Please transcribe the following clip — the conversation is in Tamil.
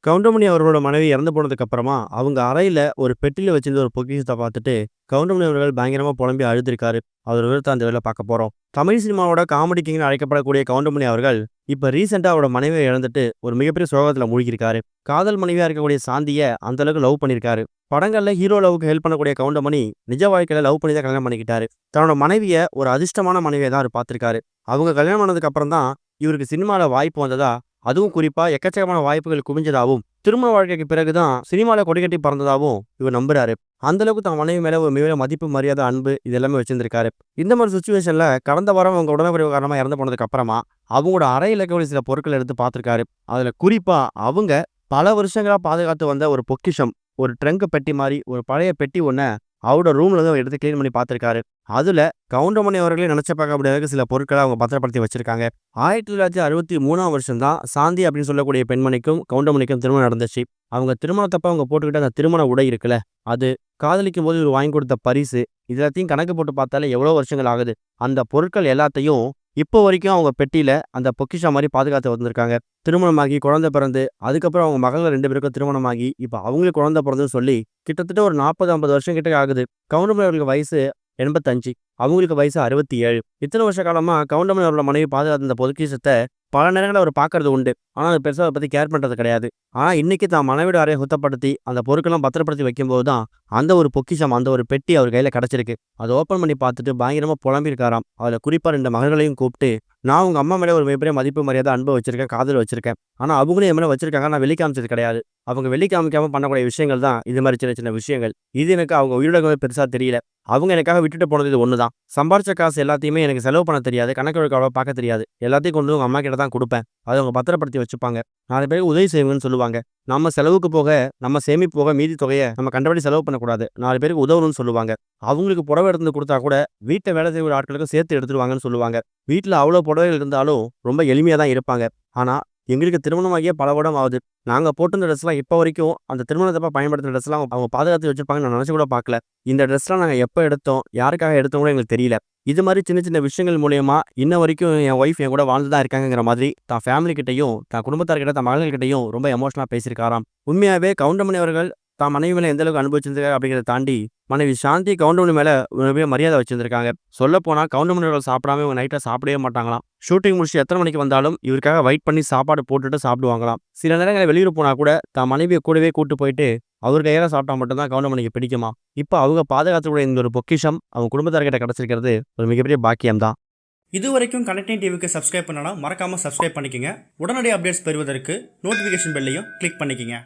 கவுண்டமணி அவர்களோட மனைவி இறந்து போனதுக்கு அப்புறமா, அவங்க அறையில ஒரு பெட்டியில வச்சிருந்த ஒரு பொக்கிஷத்த பார்த்துட்டு, கவுண்டமணி அவர்கள் பயங்கரமா புலம்பி அழுதுருக்காரு. அவர் விவரத்த அந்த வேளையில பார்க்க போறோம். தமிழ் சினிமாவோட காமெடி கிங்ன்னு அழைக்கப்படக்கூடிய கவுண்டமணி அவர்கள், இப்ப ரீசென்ட்டா அவரோட மனைவிய இழந்துட்டு ஒரு மிகப்பெரிய சோகத்துல மூழ்கியிருக்காரு. காதல் மனைவியா இருக்கக்கூடிய சாந்திய அந்த அளவுக்கு லவ் பண்ணியிருக்காரு. படங்கள்ல ஹீரோ லவ்வுக்கு ஹெல்ப் பண்ணக்கூடிய கவுண்டமணி, நிஜ வாழ்க்கையில லவ் பண்ணி தான் கல்யாணம் பண்ணிக்கிட்டாரு. தன்னோட மனைவிய ஒரு அதிர்ஷ்டமான மனைவியா தான் அவரு பார்த்திருக்காரு. அவங்க கல்யாணம் பண்ணதுக்கு அப்புறம் தான், இவருக்கு சினிமால வாய்ப்பு வந்ததா, அதுவும் குறிப்பா எக்கச்சக்கமான வாய்ப்புகள் குவிஞ்சதாவும், திருமண வாழ்க்கைக்கு பிறகு தான் சினிமால கொடிகட்டி பறந்ததாவும் இவர் நம்புறாரு. அந்த அளவுக்கு தன் மனைவி மேல ஒரு மிக மதிப்பு, மரியாதை, அன்பு இது எல்லாமே வச்சிருந்திருக்காரு. இந்த மாரி சிச்சுவேஷன்ல கடந்த வாரம் அவங்க உடல்நலக்குறைவு காரணமா இறந்து போனதுக்கு அப்புறமா, அவங்களோட அறையில இருக்கக்கூடிய சில பொருட்கள எடுத்து பார்த்திருக்காரு. அதுல குறிப்பா அவங்க பல வருஷங்களா பாதுகாத்து வந்த ஒரு பொக்கிஷம், ஒரு ட்ரங்க் பெட்டி மாரி ஒரு பழைய பெட்டி ஒண்ண அவரோட ரூம்ல இருந்து எடுத்து கிளீன் பண்ணி பார்த்திருக்காரு. அதுல கவுண்டமணி அவர்களே நினைச்சு பார்க்க முடியாத சில பொருட்கள அவங்க பத்திரப்படுத்தி வச்சிருக்காங்க. 1963ஆம் வருஷம் தான் சாந்தி அப்படின்னு சொல்லக்கூடிய பெண்மணிக்கும், கவுண்டமணிக்கும் திருமணம் நடந்துச்சு. அவங்க திருமணத்தப்ப அவங்க போட்டுக்கிட்ட அந்த திருமண உடை இருக்குல்ல, அது காதலிக்கும்போது இவரு வாங்கி கொடுத்த பரிசு, இது எல்லாத்தையும் கணக்கு போட்டு பார்த்தாலே எவ்வளோ வருஷங்கள் ஆகுது. அந்த பொருட்கள் எல்லாத்தையும் இப்போ வரைக்கும் அவங்க பெட்டியில அந்த பொக்கிஷம் மாரி பாதுகாத்து வந்திருக்காங்க. திருமணமாகி குழந்தை பிறந்து, அதுக்கப்புறம் அவங்க மகள்கள் 2 பேருக்கும் திருமணமாகி, இப்ப அவங்களுக்கு குழந்தை பிறந்ததுன்னு சொல்லி, கிட்டத்தட்ட ஒரு 40, 50 வருஷம் கிட்ட ஆகுது. கவுண்டமணி அவர்களுக்கு வயசு 85. அவங்களுக்கு வயசு 67. இத்தனை வருஷ காலமா கவுண்டமணி அவரோட மனைவி பாதுகாத்த இந்த பொக்கிஷத்த பல நேரங்கள்ல அவர் பார்க்கறது உண்டு. ஆனா, அது பெருசா அத பத்தி கேர் பண்றது கிடையாது. ஆனா, இன்னைக்கு தான் மனைவியோட அறைய சுத்தப்படுத்தி, அந்த பொருட்கள்லாம் பத்திரப்படுத்தி வைக்கும்போது தான், அந்த ஒரு பொக்கிஷம், அந்த ஒரு பெட்டி அவர் கையில கிடைச்சிருக்கு. அத ஓப்பன் பண்ணி பார்த்துட்டு பயங்கரமா புலம்பியிருக்காராம். அதுல குறிப்பா 2 மகள்களையும் கூப்ட்டு, "நான் உங்க அம்மா மேல ஒரு மிகப்பெரிய மதிப்பு, மரியாதை, அன்பு வச்சிருக்கேன். காதல் வச்சிருக்கேன். ஆனா, அவங்களும் என் மேல வச்சிருக்காங்க. நான் வெளி காமிச்சது கிடையாது. அவங்க வெளி காமிக்காம பண்ணக்கூடிய விஷயங்கள் தான் இது மாரி சின்ன, சின்ன விஷயங்கள். இது எனக்கு அவங்க உயிரிழக்கவே பெருசா தெரியல. அவங்க எனக்காக விட்டுட்டு போனது இது ஒண்ணு தான். சம்பாரிச்ச காசு எல்லாத்தையுமே எனக்கு செலவு பண்ண தெரியாது. கணக்கு வழக்கு அவ்வளவா பார்க்க தெரியாது. எல்லாத்தையும் கொண்டு வந்து உங்க அம்மா கிட்ட தான் குடுப்பேன். அத அவங்க பத்திரப்படுத்தி வச்சுப்பாங்க. 4 பேருக்கு உதவி செய்வேன்னு சொல்லுவாங்க. நம்ம செலவுக்கு போக, நம்ம சேமிப்பு போக மீதி தொகைய நம்ம கண்டபடி செலவு பண்ணக்கூடாது. 4 பேருக்கு உதவணும்னு சொல்லுவாங்க. அவங்களுக்கு புடவ எடுத்து வந்து குடுத்தா கூட, வீட்ல வேலை செய்யக்கூடிய ஆட்களுக்கும் சேர்த்து எடுத்துட்டு வாங்கன்னு சொல்லுவாங்க. வீட்ல அவ்வளோ புடவைகள் இருந்தாலும் ரொம்ப எளிமையா தான் இருப்பாங்க. ஆனா, எங்களுக்கு திருமணமாகியே பல வருடம் ஆகுது. நாங்க போட்டிருந்த ட்ரெஸ்லாம் இப்ப வரைக்கும் அந்த திருமணத்தப்ப பயன்படுத்தின ட்ரெஸ்லாம் அவங்க பாதுகாத்து வச்சிருப்பாங்கன்னு நான் நினைச்சு கூட பார்க்கல. இந்த ட்ரெஸ்லாம் நாங்க எப்ப எடுத்தோம், யாருக்காக எடுத்தோம் கூட எங்களுக்கு தெரியல. இது மாரி சின்ன சின்ன விஷயங்கள் மூலியமா இன்ன வரைக்கும் என் ஒய்ஃப் என் கூட வாழ்ந்து தான் இருக்காங்கங்கிற மாதிரி தான் ஃபேமிலி கிட்டயும், தான் குடும்பத்தார்கிட்ட, தன் மகள்கள் கிட்டயும் ரொம்ப எமோஷனலா பேசியிருக்காராம். உண்மையாவே கவுண்டமணி அவர்கள் தான் மனைவி மேல எந்த அளவுக்கு அன்பு வச்சிருந்திருக்காரு அப்படிங்கிறத தாண்டி, மனைவி சாந்தி கவுண்டமணி மேல மிகப்பெரிய மரியாதை வச்சிருந்திருக்காங்க. சொல்லப்போனா கவுண்டமணி அவர்கள் சாப்பிடாம இவங்க நைட்ல சாப்பிடவே மாட்டாங்களாம். ஷூட்டிங் முடிச்சு எத்தனை மணிக்கு வந்தாலும் இவருக்காக வெயிட் பண்ணி சாப்பாடு போட்டுட்டு சாப்பிடுவாங்களாம். சில நேரங்கள்ல வெளியூர் போனா கூட தான் மனைவிய கூடவே கூட்டு போயிட்டு அவர் கையால சாப்பிட்டா மட்டும் தான் கவுண்டமணிக்கு பிடிக்குமாம். இப்ப அவங்க பாதுகாத்துக்கூடிய இந்த ஒரு பொக்கிஷம் அவங்க குடும்பத்தார்கிட்ட கிடைச்சிருக்கிறது ஒரு மிகப்பெரிய பாக்கியம் தான். இதுவரைக்கும் கனெக்டிங் டிவிக்கு சப்ஸ்கிரைப் பண்ணனா மறக்காம சப்ஸ்கிரைப் பண்ணிக்கங்க. உடனடி அப்டேட்ஸ் பெறுவதற்கு நோட்டிஃபிகேஷன் பெல்லையும் கிளிக் பண்ணிக்கங்க.